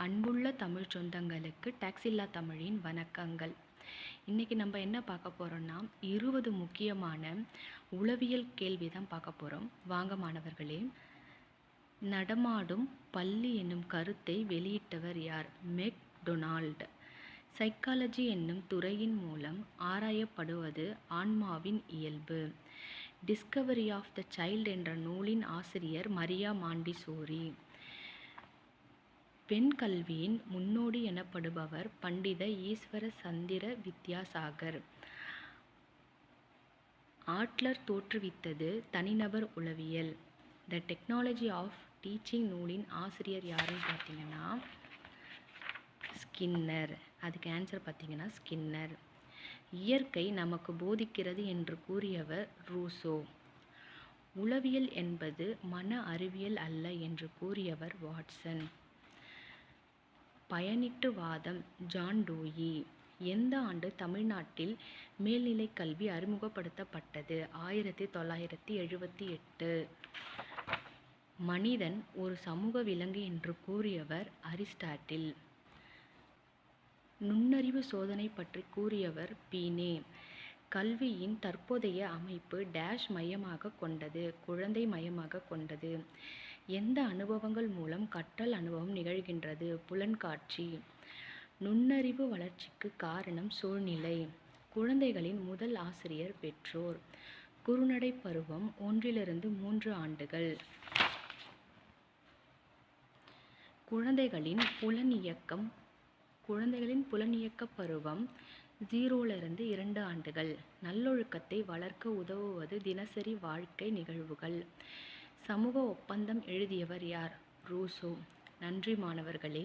அன்புள்ள தமிழ் சொந்தங்களுக்கு டாக்ஸில்லா தமிழின் வணக்கங்கள். இன்றைக்கி நம்ம என்ன பார்க்க போகிறோம்னா 20 முக்கியமான உளவியல் கேள்வி தான் பார்க்க போகிறோம். வாங்க மாணவர்களே. நடமாடும் பள்ளி என்னும் கருத்தை வெளியிட்டவர் யார்? மெக்டொனால்ட். சைக்காலஜி என்னும் துறையின் மூலம் ஆராயப்படுவது ஆன்மாவின் இயல்பு. டிஸ்கவரி ஆஃப் த சைல்டு என்ற நூலின் ஆசிரியர் மரியா மாண்டிசோரி. பெண் கல்வியின் முன்னோடி எனப்படுபவர் பண்டித ஈஸ்வர சந்திர வித்யாசாகர். ஆட்லர் தோற்றுவித்தது தனிநபர் உளவியல். த டெக்னாலஜி ஆஃப் டீச்சிங் நூலின் ஆசிரியர் யாருன்னு பார்த்தீங்கன்னா ஸ்கின்னர். அதுக்கு ஆன்சர் பார்த்தீங்கன்னா ஸ்கின்னர். இயற்கை நமக்கு போதிக்கிறது என்று கூறியவர் ரூசோ. உளவியல் என்பது மன அறிவியல் அல்ல என்று கூறியவர் வாட்சன். பயனிட்டு வாதம் ஜான் டூயி. எந்த ஆண்டு தமிழ்நாட்டில் மேல்நிலை கல்வி அறிமுகப்படுத்தப்பட்டது? 1978. மனிதன் ஒரு சமூக விலங்கு என்று கூறியவர் அரிஸ்டாட்டில். நுண்ணறிவு சோதனை பற்றி கூறியவர் பீனே. கல்வியின் தற்போதைய அமைப்பு டேஷ் மையமாக கொண்டது, குழந்தை மையமாக கொண்டது. எந்த அனுபவங்கள் மூலம் கற்றல் அனுபவம் நிகழ்கின்றது? புலன்காட்சி. நுண்ணறிவு வளர்ச்சிக்கு காரணம் சூழ்நிலை. குழந்தைகளின் முதல் ஆசிரியர் பெற்றோர். குறுநடை பருவம் 1-3 ஆண்டுகள். குழந்தைகளின் புலனியக்க பருவம் 0-2 ஆண்டுகள். நல்லொழுக்கத்தை வளர்க்க உதவுவது தினசரி வாழ்க்கை நிகழ்வுகள். சமூக ஒப்பந்தம் எழுதியவர் யார்? ரூசோ. நன்றி மாணவர்களே.